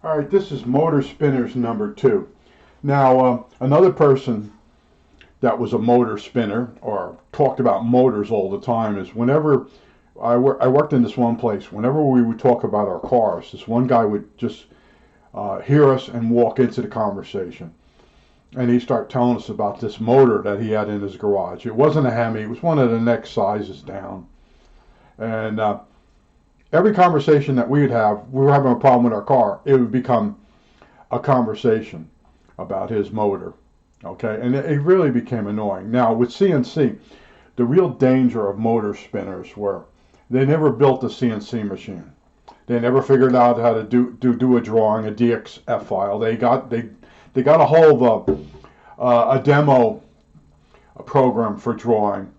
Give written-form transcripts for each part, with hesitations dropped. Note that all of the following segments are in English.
All right, this is Motor Spinners number 2. Now, another person that was a motor spinner or talked about motors all the time is whenever I worked in this one place, whenever we would talk about our cars, this one guy would just hear us and walk into the conversation. And he'd start telling us about this motor that he had in his garage. It wasn't a Hemi, it was one of the next sizes down. And every conversation that we'd have, we were having a problem with our car, it would become a conversation about his motor. Okay, and it really became annoying. Now with CNC, the real danger of motor spinners were they never built a CNC machine. They never figured out how to do a drawing, a DXF file. They got a hold of a demo program for drawing,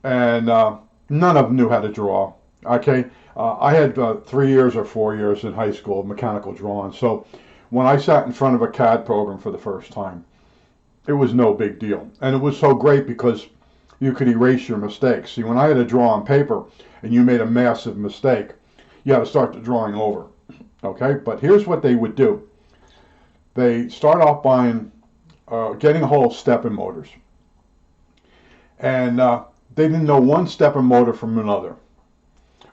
and none of them knew how to draw. Okay, I had 3 years or 4 years in high school of mechanical drawing, so when I sat in front of a CAD program for the first time, it was no big deal. And it was so great because you could erase your mistakes. See, when I had to draw on paper and you made a massive mistake, you had to start the drawing over. Okay, but here's what they would do. They start off buying, getting a hold of stepper motors. And they didn't know one stepper motor from another.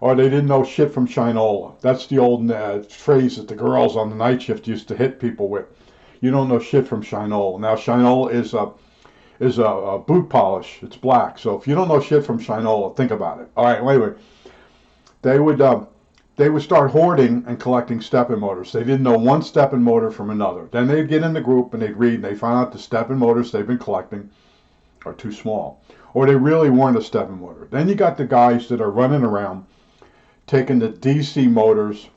Or they didn't know shit from Shinola. That's the old phrase that the girls on the night shift used to hit people with. You don't know shit from Shinola. Now Shinola is a boot polish. It's black. So if you don't know shit from Shinola, think about it. All right. Anyway, they would start hoarding and collecting step-in motors. They didn't know one step-in motor from another. Then they'd get in the group and they'd read and they find out the step-in motors they've been collecting are too small, or they really weren't a step-in motor. Then you got the guys that are running around taking the DC motors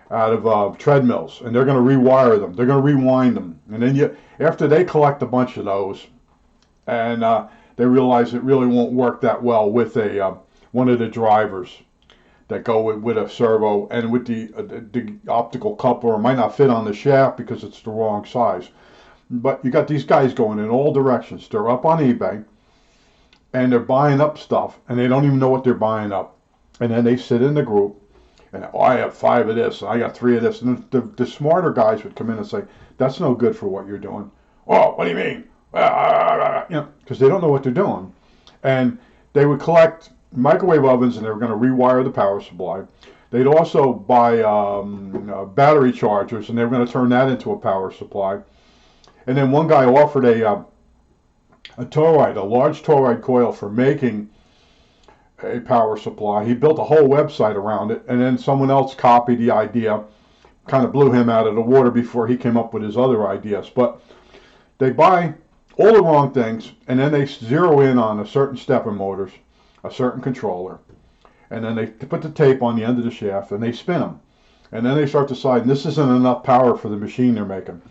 out of treadmills, and they're going to rewire them. They're going to rewind them, and then after they collect a bunch of those, and they realize it really won't work that well with a one of the drivers that go with a servo, and with the optical coupler, it might not fit on the shaft because it's the wrong size. But you got these guys going in all directions. They're up on eBay, and they're buying up stuff, and they don't even know what they're buying up. And then they sit in the group, and I have 5 of this, and I got 3 of this. And the smarter guys would come in and say, that's no good for what you're doing. Oh, what do you mean? You know, because they don't know what they're doing. And they would collect microwave ovens, and they were going to rewire the power supply. They'd also buy battery chargers, and they were going to turn that into a power supply. And then one guy offered a toroid, a large toroid coil for making a power supply. He built a whole website around it, and then someone else copied the idea, kind of blew him out of the water before he came up with his other ideas. But they buy all the wrong things, and then they zero in on a certain stepper motors, a certain controller, and then they put the tape on the end of the shaft, and they spin them. And then they start deciding this isn't enough power for the machine they're making.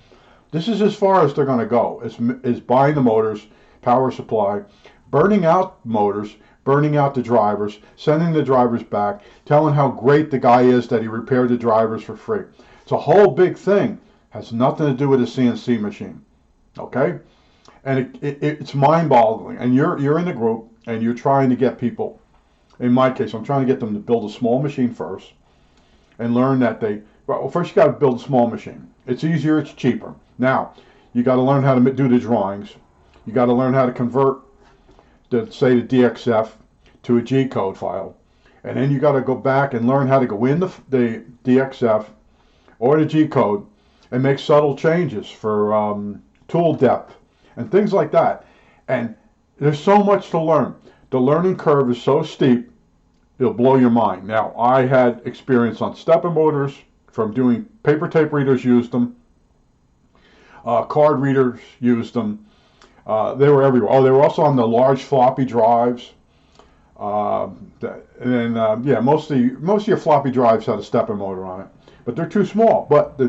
This is as far as they're going to go, is buying the motors, power supply, burning out motors, burning out the drivers, sending the drivers back, telling how great the guy is that he repaired the drivers for free. It's a whole big thing. Has nothing to do with a CNC machine. Okay? And it's mind-boggling. And you're in the group, and you're trying to get people, in my case, I'm trying to get them to build a small machine first, and learn that well, first you got to build a small machine. It's easier, it's cheaper. Now, you got to learn how to do the drawings. You got to learn how to convert say the DXF to a G code file, and then you got to go back and learn how to go in the DXF or the G code and make subtle changes for tool depth and things like that. And there's so much to learn. The learning curve is so steep, it'll blow your mind. Now, I had experience on stepper motors from doing paper tape readers, used them. Card readers used them. They were everywhere. Oh, they were also on the large floppy drives. And then, yeah, most of your floppy drives had a stepper motor on it, but they're too small. But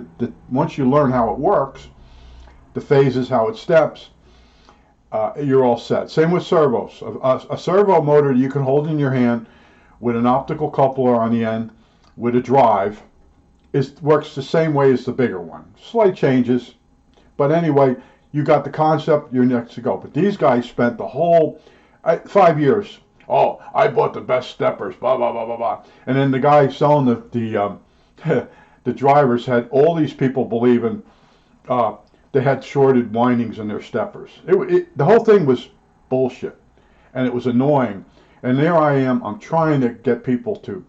once you learn how it works, the phases, how it steps, you're all set. Same with servos. A servo motor you can hold in your hand with an optical coupler on the end with a drive works the same way as the bigger one. Slight changes, but anyway, you got the concept, you're next to go. But these guys spent the whole 5 years. Oh, I bought the best steppers, blah, blah, blah, blah, blah. And then the guy selling the the drivers had all these people believing they had shorted windings in their steppers. The whole thing was bullshit, and it was annoying. And there I am, I'm trying to get people to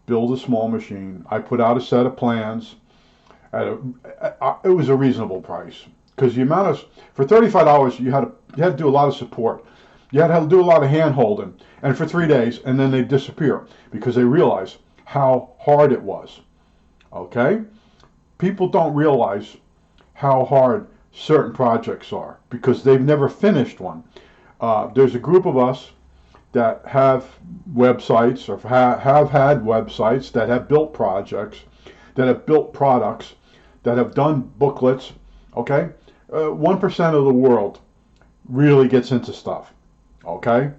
build a small machine. I put out a set of plans. It was a reasonable price, because the amount of, for $35 you had to do a lot of support. You had to do a lot of hand holding, and for 3 days, and then they disappear because they realize how hard it was. Okay? People don't realize how hard certain projects are because they've never finished one. There's a group of us that have websites, or have had websites, that have built projects, that have built products, that have done booklets. Okay? 1% of the world really gets into stuff. Okay?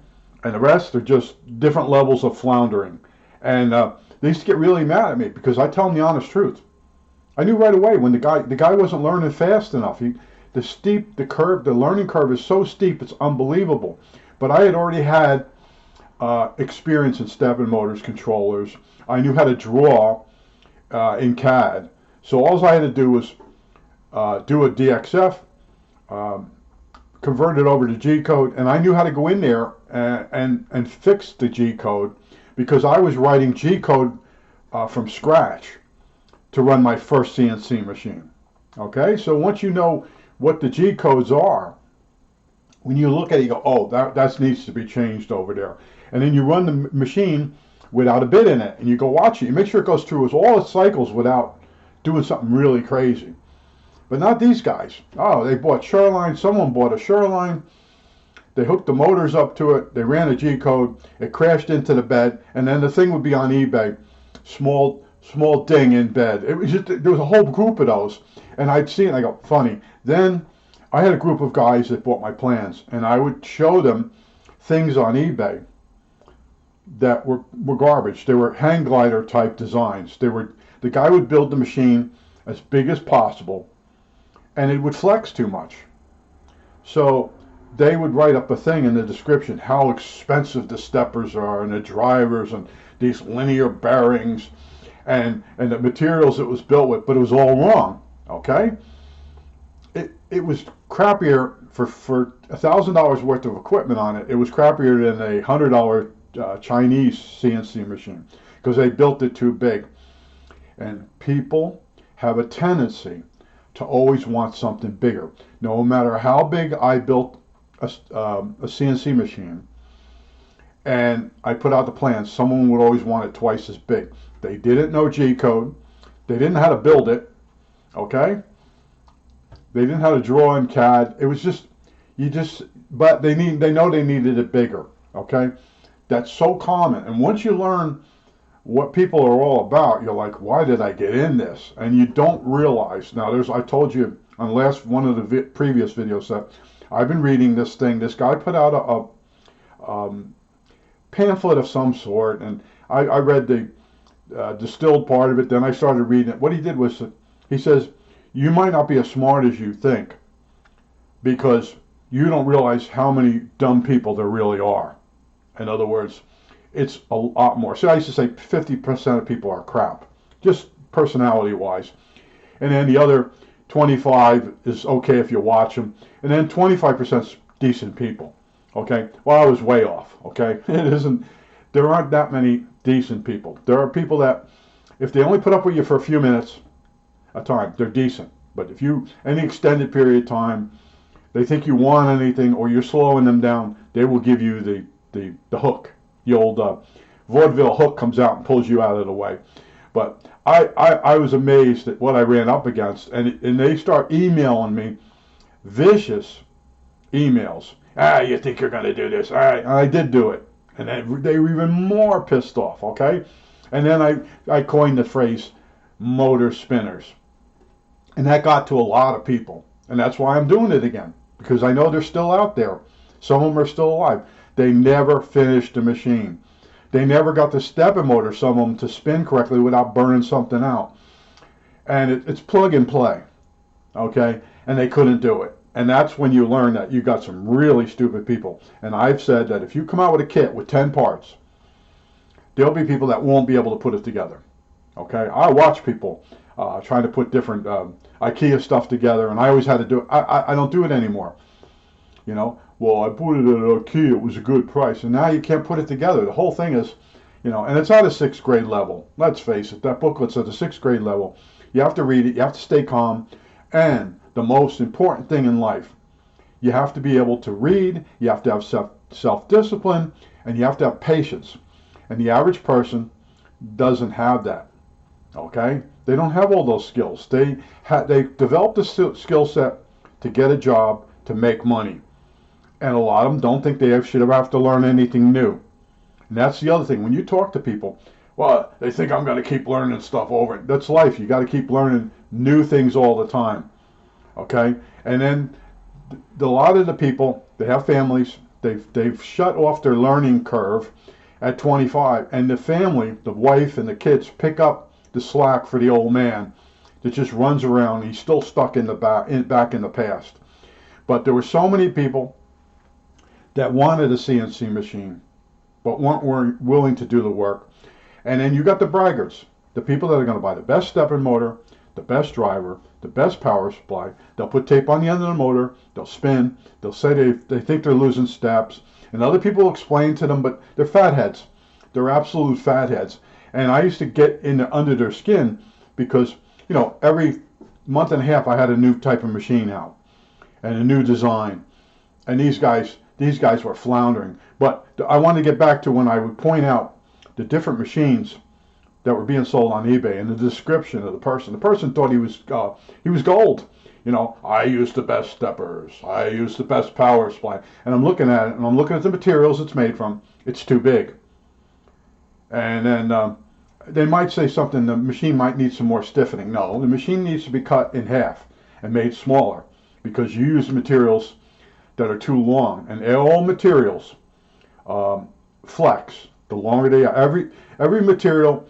And the rest are just different levels of floundering. And they used to get really mad at me because I tell them the honest truth. I knew right away when the guy wasn't learning fast enough. The learning curve is so steep, it's unbelievable. But I had already had experience in stepping motors, controllers. I knew how to draw in CAD. So all I had to do was do a DXF, convert it over to G code, and I knew how to go in there and fix the G code because I was writing G code from scratch to run my first CNC machine. Okay, so once you know what the G codes are, when you look at it, you go, oh, that needs to be changed over there. And then you run the machine without a bit in it, and you go watch it. You make sure it goes through all its cycles without doing something really crazy. But not these guys. Oh, they bought Shoreline. Someone bought a Shoreline. They hooked the motors up to it. They ran a G code. It crashed into the bed, and then the thing would be on eBay. Small ding in bed. It was just, there was a whole group of those, and I'd see it and I go, funny. Then I had a group of guys that bought my plans, and I would show them things on eBay that were garbage. They were hang glider type designs. The guy would build the machine as big as possible, and it would flex too much. So they would write up a thing in the description how expensive the steppers are and the drivers and these linear bearings and the materials it was built with, but it was all wrong. Okay? It was crappier for $1,000 worth of equipment on it. It was crappier than a $100 Chinese CNC machine because they built it too big. And people have a tendency to always want something bigger. No matter how big I built a CNC machine and I put out the plans, someone would always want it twice as big. They didn't know G code. They didn't know how to build it. Okay? They didn't know how to draw in CAD. It was just, but they know they needed it bigger. Okay? That's so common. And once you learn what people are all about, you're like, why did I get in this? And you don't realize. Now, I told you on one of the previous videos that I've been reading this thing. This guy put out a pamphlet of some sort, and I read the distilled part of it. Then I started reading it. What he did was, he says, you might not be as smart as you think because you don't realize how many dumb people there really are. In other words, it's a lot more. So I used to say 50% of people are crap, just personality-wise. And then the other 25 is okay if you watch them. And then 25% is decent people. Okay? Well, I was way off. Okay? There aren't that many decent people. There are people that, if they only put up with you for a few minutes a time, they're decent. But if any extended period of time, they think you want anything or you're slowing them down, they will give you the hook. The old vaudeville hook comes out and pulls you out of the way. But I was amazed at what I ran up against, and they start emailing me vicious emails. You think you're going to do this? All right, and I did do it. And then they were even more pissed off, okay? And then I coined the phrase motor spinners. And that got to a lot of people. And that's why I'm doing it again, because I know they're still out there. Some of them are still alive. They never finished the machine. They never got the stepping motor, some of them, to spin correctly without burning something out. And it's plug and play, okay? And they couldn't do it. And that's when you learn that you got some really stupid people. And I've said that if you come out with a kit with 10 parts, there'll be people that won't be able to put it together. Okay? I watch people. trying to put different IKEA stuff together, and I always had to do it. I don't do it anymore. You know, well, I bought it at IKEA, it was a good price, and now you can't put it together. The whole thing is, you know, and it's at a 6th grade level. Let's face it, that booklet's at the 6th grade level. You have to read it, you have to stay calm, and the most important thing in life, you have to be able to read, you have to have self-discipline, and you have to have patience. And the average person doesn't have that, okay? They don't have all those skills. They developed a skill set to get a job, to make money. And a lot of them don't think they should ever have to learn anything new. And that's the other thing. When you talk to people, well, they think I'm going to keep learning stuff over. That's life. You got to keep learning new things all the time, okay? And then a lot of the people, they have families, they've shut off their learning curve at 25, and the family, the wife and the kids, pick up the slack for the old man that just runs around. He's still stuck in the back in the past. But there were so many people that wanted a CNC machine, but weren't willing to do the work. And then you got the braggarts, the people that are going to buy the best stepper motor, the best driver, the best power supply. They'll put tape on the end of the motor, they'll spin, they'll say they think they're losing steps, and other people will explain to them, but they're fatheads. They're absolute fatheads. And I used to get under their skin because, you know, every month and a half I had a new type of machine out and a new design. And these guys were floundering. But I want to get back to when I would point out the different machines that were being sold on eBay and the description of the person. The person thought he was gold. You know, I use the best steppers. I use the best power supply. And I'm looking at it, and I'm looking at the materials it's made from. It's too big. And then they might say something, the machine might need some more stiffening. No, the machine needs to be cut in half and made smaller because you use materials that are too long. And all materials flex. The longer they are, every material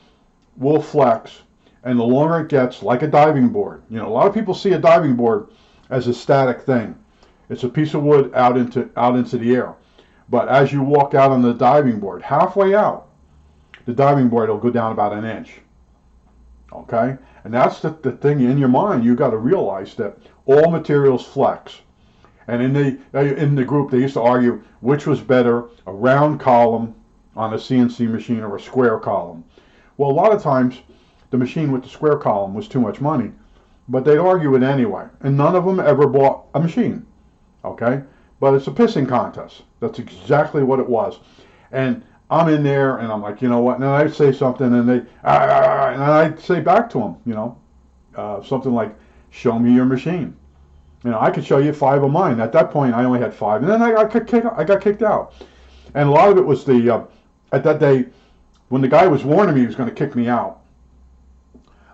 will flex, and the longer it gets, like a diving board. You know, a lot of people see a diving board as a static thing. It's a piece of wood out into the air. But as you walk out on the diving board, halfway out, the diving board will go down about an inch. Okay? And that's the thing in your mind. You got to realize that all materials flex. And in the group, they used to argue which was better, a round column on a CNC machine or a square column. Well, a lot of times, the machine with the square column was too much money, but they'd argue it anyway. And none of them ever bought a machine. Okay? But it's a pissing contest. That's exactly what it was. And I'm in there, and I'm like, you know what? And then I'd say something, and and I'd say back to them, you know, something like, show me your machine. You know, I could show you 5 of mine. At that point, I only had 5. And then I got kicked out. And a lot of it was at that day, when the guy was warning me he was going to kick me out,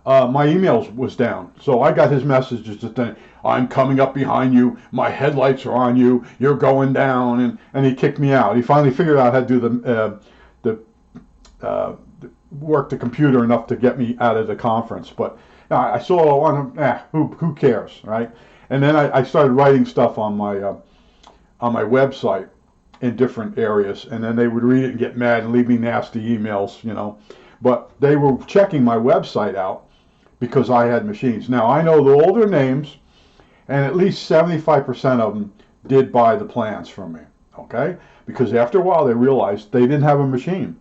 my emails was down. So I got his messages that then, I'm coming up behind you, my headlights are on you, you're going down, and he kicked me out. He finally figured out how to do work the computer enough to get me out of the conference. But I saw on him, who cares, right? And then I started writing stuff on my website in different areas, and then they would read it and get mad and leave me nasty emails, you know. But they were checking my website out because I had machines. Now, I know the older names, and at least 75% of them did buy the plans from me, okay? Because after a while, they realized they didn't have a machine.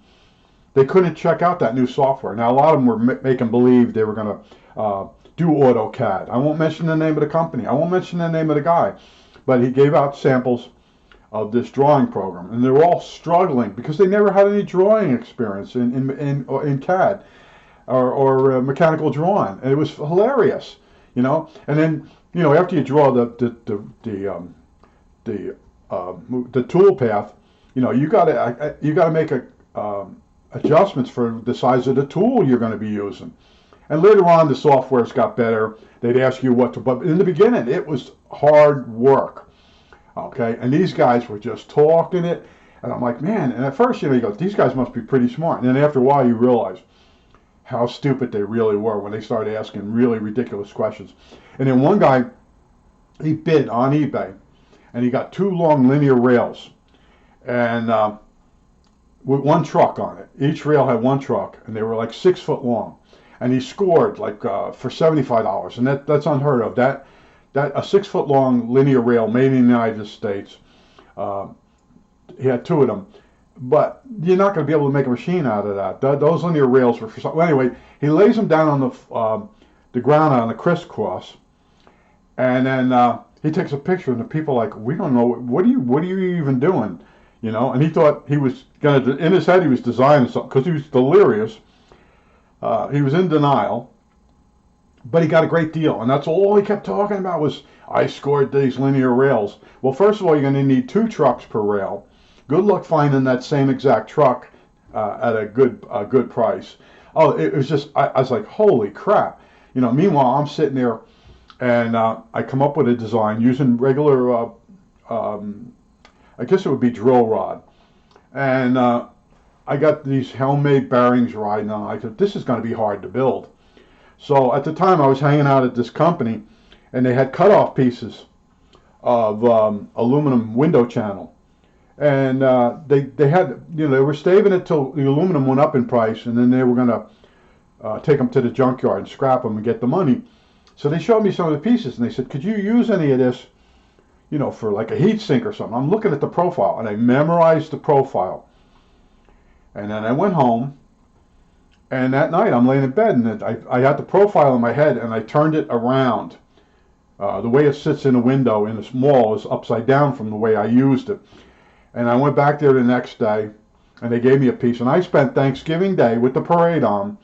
They couldn't check out that new software. Now, a lot of them were making believe they were going to do AutoCAD. I won't mention the name of the company. I won't mention the name of the guy. But he gave out samples of this drawing program, and they were all struggling because they never had any drawing experience in CAD or mechanical drawing, and it was hilarious, you know. And then, you know, after you draw the tool path, you know, you got to make adjustments for the size of the tool you're going to be using. And later on, the software's got better. They'd ask you what to, but in the beginning, it was hard work. Okay, and these guys were just talking it, and I'm like, man. And at first, you know, you go, these guys must be pretty smart. And then after a while, you realize how stupid they really were when they started asking really ridiculous questions. And then one guy, he bid on eBay, and he got 2 long linear rails, and with 1 truck on it. Each rail had 1 truck, and they were like 6 foot long. and he scored like for $75, and that's unheard of. That a 6 foot long linear rail made in the United States. Uh, he had two of them, but you're not going to be able to make a machine out of that. Those linear rails were for. Well, anyway, he lays them down on the ground on a crisscross, and then he takes a picture, and the people are like, we don't know, what are you even doing, you know? And he thought he was gonna, in his head, he was designing something because he was delirious. He was in denial, but he got a great deal, and that's all he kept talking about was, I scored these linear rails. Well, first of all, you're going to need 2 trucks per rail. Good luck finding that same exact truck at a good price. Oh, it was just, I was like, holy crap. You know, meanwhile, I'm sitting there, and I come up with a design using regular, I guess it would be drill rod. And I got these homemade bearings riding on. I said, this is going to be hard to build. So at the time, I was hanging out at this company, and they had cut-off pieces of aluminum window channel. And they had, you know, they were staving it till the aluminum went up in price, and then they were going to take them to the junkyard and scrap them and get the money. So they showed me some of the pieces, and they said, could you use any of this, you know, for like a heat sink or something? I'm looking at the profile, and I memorized the profile. And then I went home, and that night I'm laying in bed, and I had the profile in my head, and I turned it around. The way it sits in a window in this mall is upside down from the way I used it. And I went back there the next day, and they gave me a piece. And I spent Thanksgiving Day with the parade on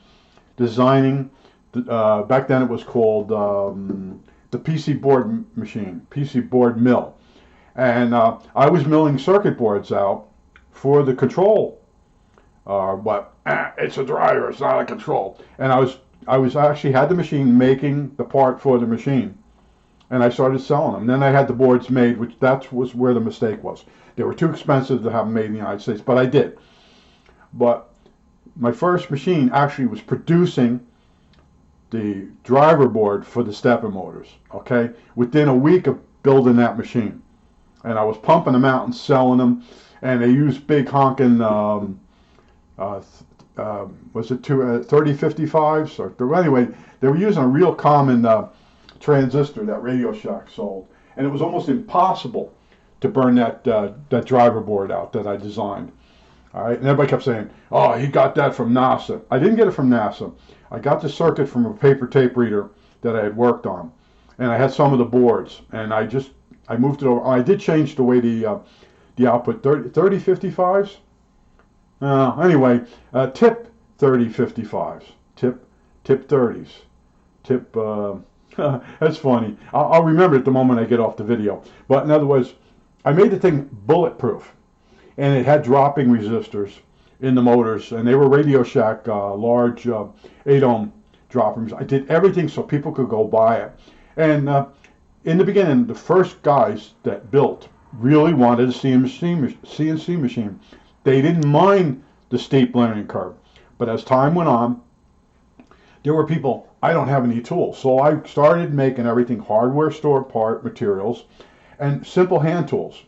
designing, back then it was called the PC board machine, PC board mill. And I was milling circuit boards out for the control. But it's a dryer, it's not a control. And I was actually had the machine making the part for the machine. And I started selling them. Then I had the boards made, which that was where the mistake was. They were too expensive to have them made in the United States, but I did. But my first machine actually was producing the driver board for the stepper motors, okay, within a week of building that machine. And I was pumping them out and selling them, and they used big honking, was it 3055s? Or anyway, they were using a real common transistor that Radio Shack sold, and it was almost impossible to burn that driver board out that I designed. All right, and everybody kept saying, "Oh, he got that from NASA." I didn't get it from NASA. I got the circuit from a paper tape reader that I had worked on, and I had some of the boards, and I moved it over. I did change the way the output 3055s. Anyway, tip 3055s, tip 30s, tip. That's funny. I'll remember it the moment I get off the video. But in other words, I made the thing bulletproof, and it had dropping resistors in the motors, and they were Radio Shack large 8-ohm droppers. I did everything so people could go buy it. And in the beginning, the first guys that built really wanted a CNC machine. They didn't mind the steep learning curve. But as time went on, there were people, I don't have any tools. So I started making everything hardware store part materials and simple hand tools.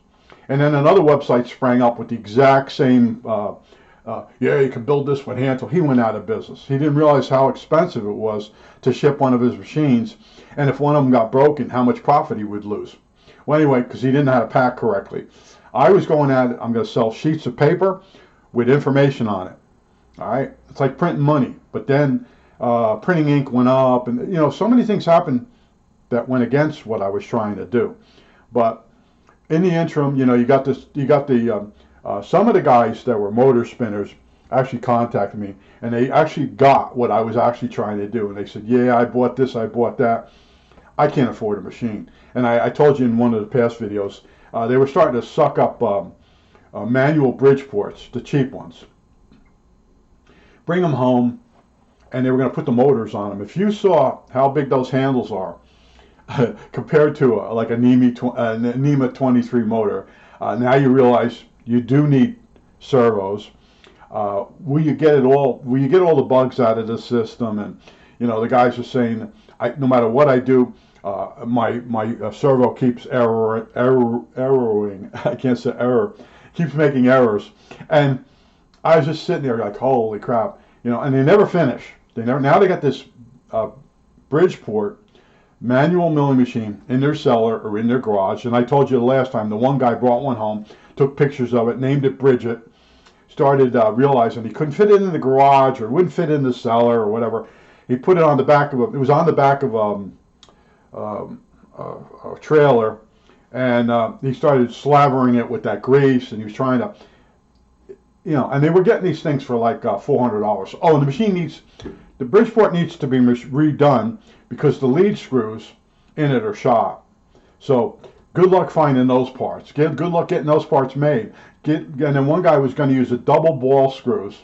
And then another website sprang up with the exact same, yeah, you can build this with hand tool. He went out of business. He didn't realize how expensive it was to ship one of his machines. And if one of them got broken, how much profit he would lose. Well, anyway, because he didn't know how to pack correctly. I was going at it, I'm going to sell sheets of paper with information on it. All right? It's like printing money. But then printing ink went up, and you know, so many things happened that went against what I was trying to do. But in the interim, you know, you got the some of the guys that were motor spinners actually contacted me, and they actually got what I was actually trying to do. And they said, yeah, I bought this, I bought that. I can't afford a machine. And I told you in one of the past videos, they were starting to suck up manual bridge ports, the cheap ones. Bring them home, and they were going to put the motors on them. If you saw how big those handles are compared to like a NEMA 23 motor, now you realize you do need servos. Will you get all the bugs out of the system? And you know, the guys are saying, no matter what I do, my servo keeps erroring. I can't say error. Keeps making errors. And I was just sitting there like, holy crap, you know. And they never finish. Now they got this Bridgeport manual milling machine in their cellar or in their garage. And I told you the last time, the one guy brought one home, took pictures of it, named it Bridget, started realizing he couldn't fit it in the garage or it wouldn't fit in the cellar or whatever. He put it on the back of it was on the back of a trailer, and he started slavering it with that grease, and he was trying to, and they were getting these things for like $400. Oh, and the Bridgeport needs to be redone because the lead screws in it are shot. So good luck finding those parts. Good luck getting those parts made. And then one guy was going to use a double ball screws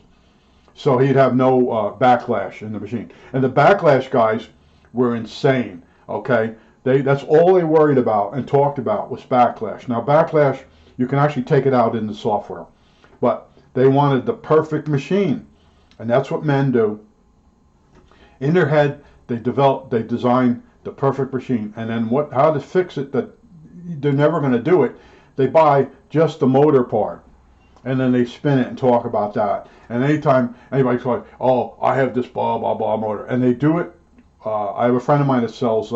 so he'd have no backlash in the machine. And the backlash guys were insane, okay? That's all they worried about and talked about was backlash. Now backlash, you can actually take it out in the software. But they wanted the perfect machine. And that's what men do. In their head, they design the perfect machine. And then how to fix it that they're never going to do it, they buy just the motor part. And then they spin it and talk about that. And anytime anybody's like, oh, I have this blah, blah, blah motor. And they do it. I have a friend of mine that sells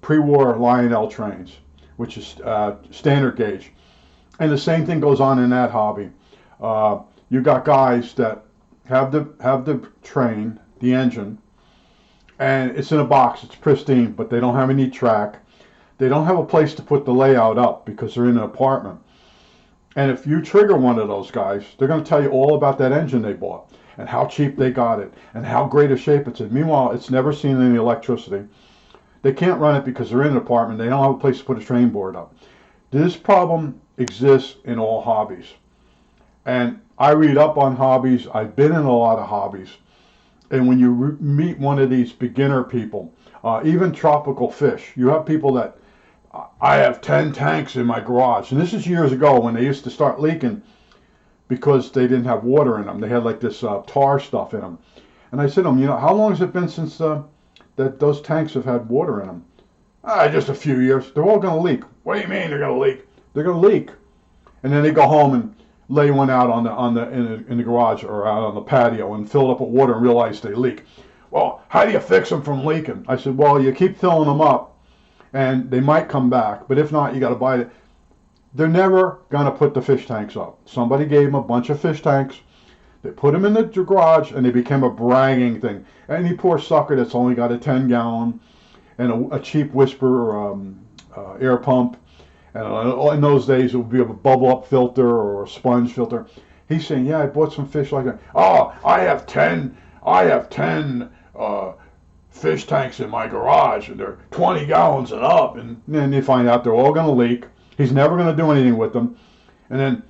pre-war Lionel trains, which is standard gauge. And the same thing goes on in that hobby. You've got guys that have the train, the engine, and it's in a box, it's pristine, but they don't have any track. They don't have a place to put the layout up because they're in an apartment. And if you trigger one of those guys, they're going to tell you all about that engine they bought and how cheap they got it and how great a shape it's in. Meanwhile, it's never seen any electricity. They can't run it because they're in an apartment. They don't have a place to put a train board up. This problem exists in all hobbies. And I read up on hobbies. I've been in a lot of hobbies. And when you meet one of these beginner people, even tropical fish, you have people that, I have 10 tanks in my garage. And this is years ago when they used to start leaking because they didn't have water in them. They had like this tar stuff in them. And I said to them, how long has it been since that those tanks have had water in them? Just a few years. They're all going to leak. What do you mean they're going to leak? They're going to leak. And then they go home and lay one out in the garage or out on the patio and fill it up with water and realize they leak. Well, how do you fix them from leaking? I said, well, you keep filling them up and they might come back, but if not, you got to buy it. They're never going to put the fish tanks up. Somebody gave them a bunch of fish tanks. They put them in the garage and they became a bragging thing. Any poor sucker that's only got a 10-gallon and a cheap Whisper air pump, and in those days it would be a bubble-up filter or a sponge filter. He's saying, yeah, I bought some fish like that. Oh, I have 10 fish tanks in my garage, and they're 20 gallons and up. And then you find out they're all going to leak. He's never going to do anything with them. And then,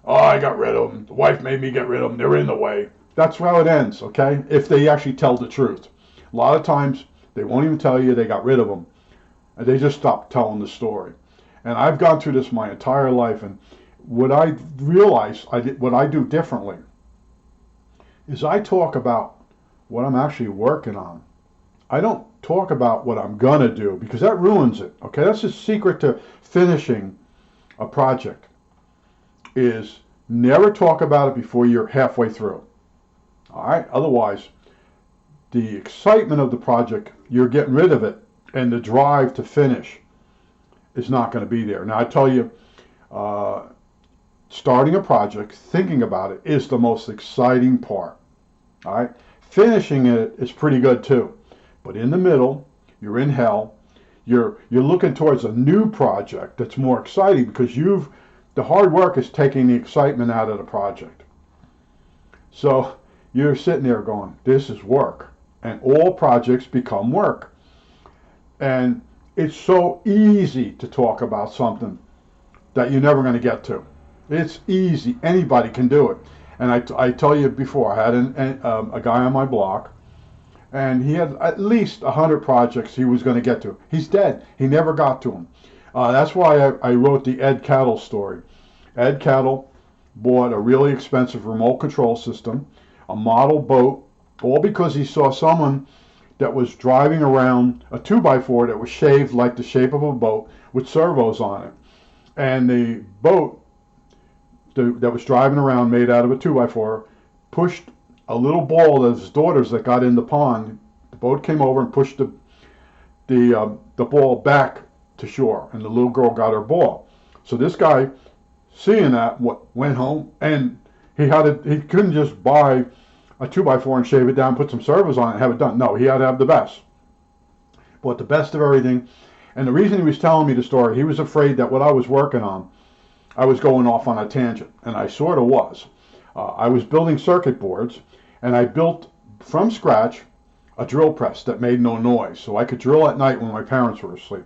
oh, I got rid of them. The wife made me get rid of them. They're in the way. That's how it ends, okay? If they actually tell the truth. A lot of times, they won't even tell you they got rid of them. And they just stop telling the story. And I've gone through this my entire life, and what I realize, what I do differently, is I talk about what I'm actually working on. I don't talk about what I'm going to do, because that ruins it, okay? That's the secret to finishing a project, is never talk about it before you're halfway through, all right? Otherwise, the excitement of the project, you're getting rid of it, and the drive to finish is not going to be there. Now, I tell you, starting a project, thinking about it, is the most exciting part, all right? Finishing it is pretty good too. But in the middle, you're in hell. You're looking towards a new project that's more exciting because the hard work is taking the excitement out of the project. So you're sitting there going, this is work. And all projects become work. And it's so easy to talk about something that you're never going to get to. It's easy. Anybody can do it. And I tell you before, I had a guy on my block, and he had at least 100 projects he was going to get to. He's dead. He never got to them. That's why I wrote the Ed Cattle story. Ed Cattle bought a really expensive remote control system, a model boat, all because he saw someone that was driving around a 2x4 that was shaved like the shape of a boat with servos on it. And the boat that was driving around, made out of a 2x4, pushed a little ball of his daughters that got in the pond. The boat came over and pushed the ball back to shore, and the little girl got her ball. So this guy, seeing that, went home, and he couldn't just buy a 2x4 and shave it down, put some servos on it, and have it done. No, he had to have the best. Bought the best of everything. And the reason he was telling me the story, he was afraid that what I was working on, I was going off on a tangent, and I sort of was. I was building circuit boards, and I built from scratch a drill press that made no noise, so I could drill at night when my parents were asleep.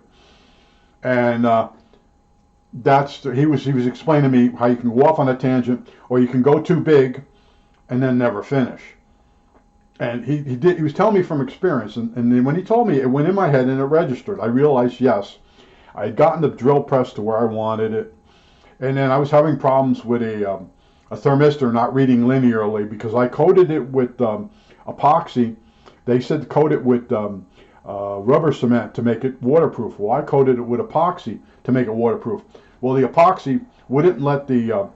And he was explaining to me how you can go off on a tangent, or you can go too big and then never finish. And he was telling me from experience, and then when he told me, it went in my head and it registered. I realized, yes, I had gotten the drill press to where I wanted it, and then I was having problems with a thermistor not reading linearly because I coated it with epoxy. They said to coat it with rubber cement to make it waterproof. Well, I coated it with epoxy to make it waterproof. Well, the epoxy wouldn't let the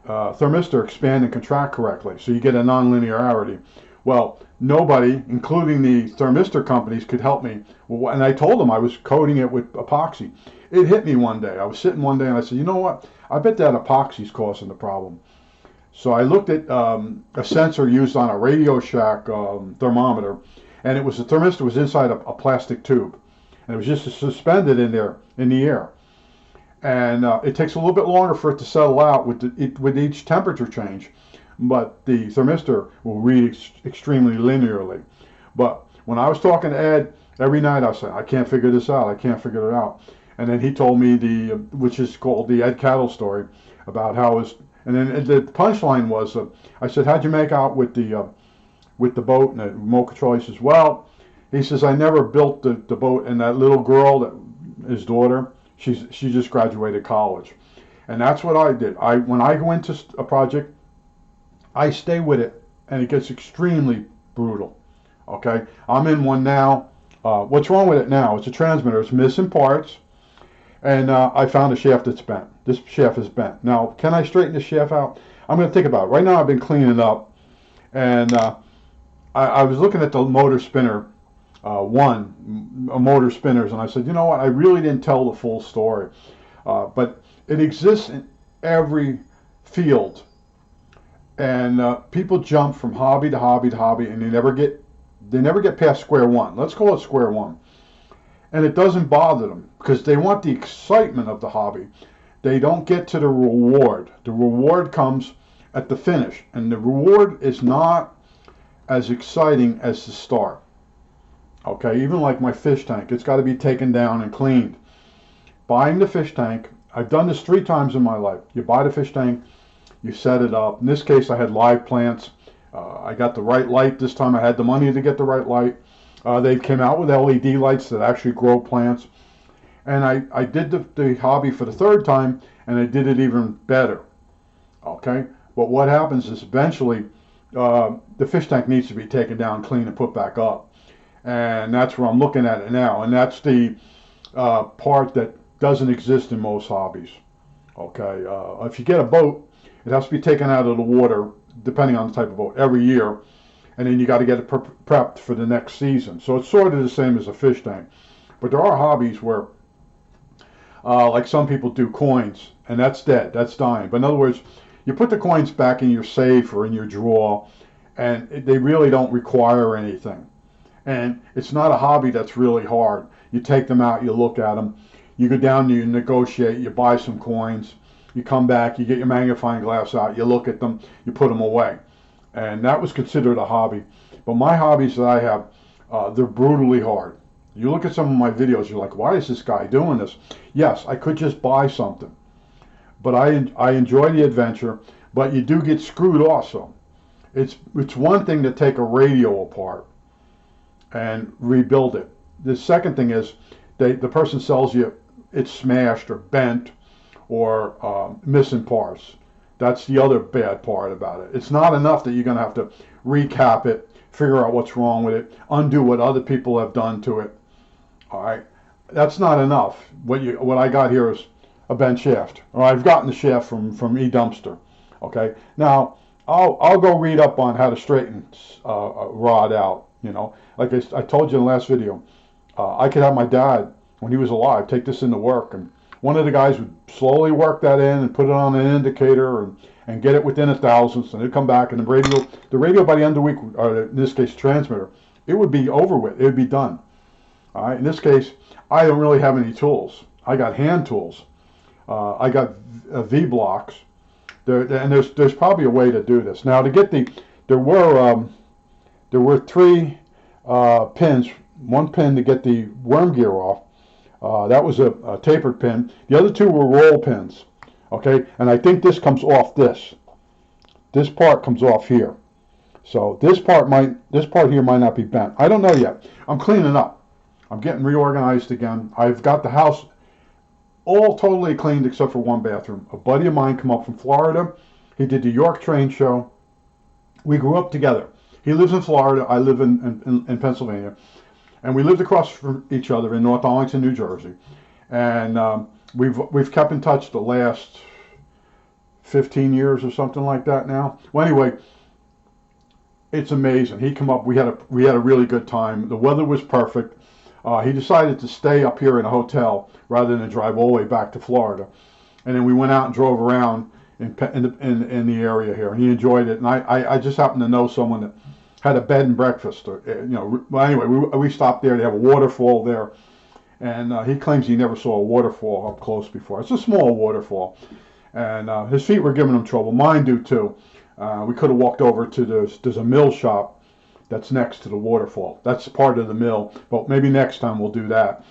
thermistor expand and contract correctly, so you get a non-linearity. Well, nobody, including the thermistor companies, could help me. Well, and I told them I was coating it with epoxy. It hit me one day. I was sitting one day and I said, you know what? I bet that epoxy's causing the problem. So I looked at a sensor used on a Radio Shack thermometer, and it was the thermistor was inside a plastic tube, and it was just suspended in there in the air. And it takes a little bit longer for it to settle out with each temperature change, but the thermistor will read extremely linearly. But when I was talking to Ed, every night I was saying, I can't figure this out, I can't figure it out. And then he told me which is called the Ed Cattle story, about how his, and then the punchline was, I said, how'd you make out with the boat and the remote control? He says, well, he says, I never built the boat, and that little girl, his daughter, she just graduated college. And that's what I did. When I go into a project, I stay with it, and it gets extremely brutal. Okay, I'm in one now. What's wrong with it now? It's a transmitter. It's missing parts, and I found a shaft that's bent. This shaft is bent. Now, can I straighten the shaft out? I'm going to think about it. Right now, I've been cleaning it up, and I was looking at the motor spinner MOTORSPINNERS, and I said, you know what? I really didn't tell the full story, but it exists in every field. And people jump from hobby to hobby to hobby, and they never get past square one. Let's call it square one. And it doesn't bother them because they want the excitement of the hobby. They don't get to the reward. The reward comes at the finish, and the reward is not as exciting as the start. Okay, even like my fish tank, it's got to be taken down and cleaned. Buying the fish tank, I've done this 3 times in my life. You buy the fish tank, you set it up. In this case, I had live plants. I got the right light this time. I had the money to get the right light. They came out with LED lights that actually grow plants. And I did the hobby for the 3rd time, and I did it even better. Okay? But what happens is eventually the fish tank needs to be taken down, cleaned, and put back up. And that's where I'm looking at it now. And that's the part that doesn't exist in most hobbies. Okay? If you get a boat, it has to be taken out of the water, depending on the type of boat, every year. And then you got to get it prepped for the next season. So it's sort of the same as a fish tank. But there are hobbies where, like some people do coins, and that's dead, that's dying. But in other words, you put the coins back in your safe or in your drawer, and they really don't require anything. And it's not a hobby that's really hard. You take them out, you look at them, you go down, you negotiate, you buy some coins, you come back, you get your magnifying glass out, you look at them, you put them away. And that was considered a hobby. But my hobbies that I have, they're brutally hard. You look at some of my videos, you're like, why is this guy doing this? Yes, I could just buy something. But I enjoy the adventure, but you do get screwed also. It's one thing to take a radio apart and rebuild it. The second thing is the person sells you it's smashed or bent or missing parts. That's the other bad part about it. It's not enough that you're going to have to recap it, figure out what's wrong with it, undo what other people have done to it. All right, that's not enough. What I got here is a bent shaft, or I've gotten the shaft from E-Dumpster. Okay, now I'll go read up on how to straighten a rod out. You know, like I told you in the last video, I could have my dad when he was alive take this into work, and one of the guys would slowly work that in and put it on an indicator and get it within a thousandths, and it'd come back, and the radio by the end of the week, or in this case transmitter, it would be over with. It would be done. All right. In this case, I don't really have any tools. I got hand tools. I got V blocks. And there's probably a way to do this. Now to get there were three pins. One pin to get the worm gear off. That was a tapered pin. The other two were roll pins. Okay, and I think this comes off this. This part comes off here. So this part here might not be bent. I don't know yet. I'm cleaning up. I'm getting reorganized again. I've got the house all totally cleaned except for one bathroom. A buddy of mine come up from Florida. He did the York train show. We grew up together. He lives in Florida. I live in Pennsylvania. And we lived across from each other in North Arlington, New Jersey. And we've kept in touch the last 15 years or something like that now. Well, anyway, it's amazing. He come up. We had a really good time. The weather was perfect. He decided to stay up here in a hotel rather than drive all the way back to Florida. And then we went out and drove around in the area here. And he enjoyed it. And I just happened to know someone that had a bed and breakfast. Well, anyway, we stopped there. They have a waterfall there. And he claims he never saw a waterfall up close before. It's a small waterfall. And his feet were giving him trouble. Mine do too. We could have walked over to there's a mill shop that's next to the waterfall. That's part of the mill, but maybe next time we'll do that.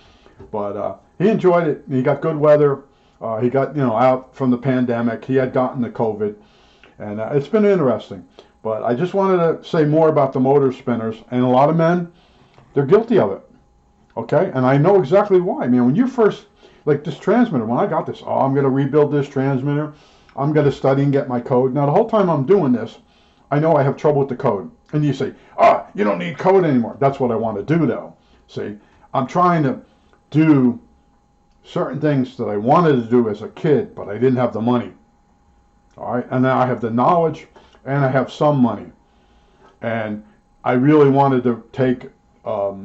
But he enjoyed it. He got good weather. He got out from the pandemic. He had gotten the COVID, and it's been interesting. But I just wanted to say more about the motor spinners, and a lot of men, they're guilty of it. Okay, and I know exactly why. Man, when you first, like this transmitter, when I got this, I'm going to rebuild this transmitter. I'm going to study and get my code. Now the whole time I'm doing this, I know I have trouble with the code. And you say, you don't need code anymore. That's what I want to do, though. See, I'm trying to do certain things that I wanted to do as a kid, but I didn't have the money. All right, and now I have the knowledge, and I have some money. And I really wanted to take a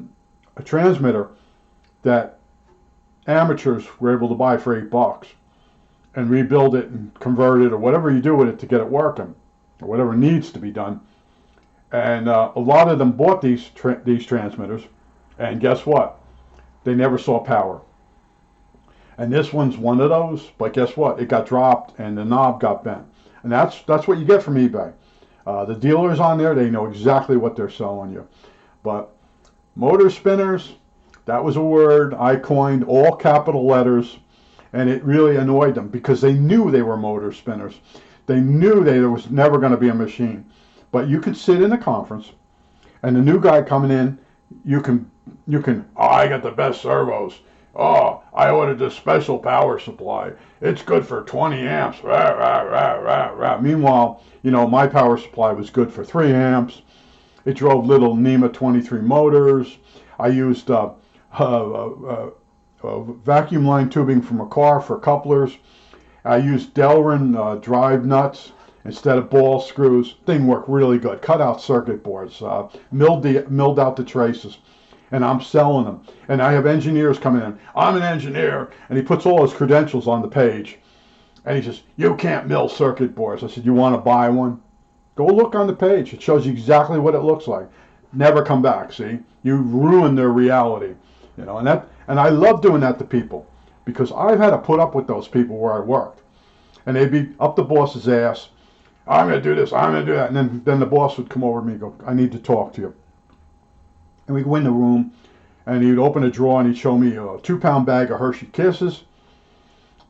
transmitter that amateurs were able to buy for $8 and rebuild it and convert it or whatever you do with it to get it working, or whatever needs to be done. And a lot of them bought these transmitters, and guess what? They never saw power. And this one's one of those, but guess what? It got dropped and the knob got bent. And that's what you get from eBay. The dealers on there, they know exactly what they're selling you. But motor spinners, that was a word I coined, all capital letters, and it really annoyed them because they knew they were motor spinners. They knew there was never going to be a machine. But you can sit in a conference, and the new guy coming in, you can, I got the best servos. I ordered this special power supply. It's good for 20 amps. Rah, rah, rah, rah, rah. Meanwhile, my power supply was good for 3 amps. It drove little NEMA 23 motors. I used vacuum line tubing from a car for couplers. I used Delrin drive nuts instead of ball screws. Thing worked really good. Cut out circuit boards, milled out the traces, and I'm selling them. And I have engineers coming in. I'm an engineer, and he puts all his credentials on the page. And he says, you can't mill circuit boards. I said, you want to buy one? Go look on the page. It shows you exactly what it looks like. Never come back, see? You ruin their reality. And I love doing that to people because I've had to put up with those people where I worked. And they'd be up the boss's ass. I'm going to do this, I'm going to do that. And then the boss would come over to me and go, I need to talk to you. And we'd go in the room, and he'd open a drawer, and he'd show me a 2-pound bag of Hershey Kisses.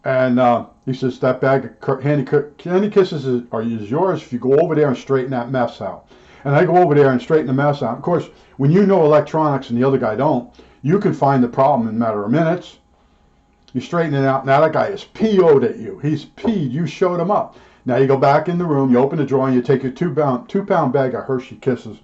And he says, that bag of Candy Kisses is yours if you go over there and straighten that mess out. And I go over there and straighten the mess out. Of course, when you know electronics and the other guy don't, you can find the problem in a matter of minutes. You straighten it out. Now that guy is PO'd at you. He's P'd. You showed him up. Now you go back in the room, you open the drawer, and you take your 2-pound bag of Hershey Kisses,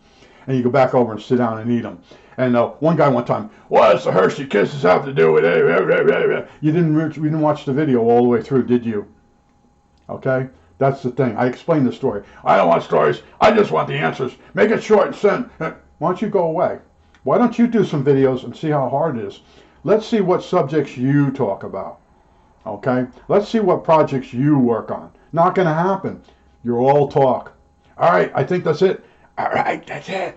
and you go back over and sit down and eat them. And one guy one time, what does the Hershey Kisses have to do with it? You didn't watch the video all the way through, did you? Okay? That's the thing. I explain the story. I don't want stories. I just want the answers. Make it short and send. Why don't you go away? Why don't you do some videos and see how hard it is? Let's see what subjects you talk about. Okay? Let's see what projects you work on. Not going to happen. You're all talk. All right, I think that's it. All right, that's it.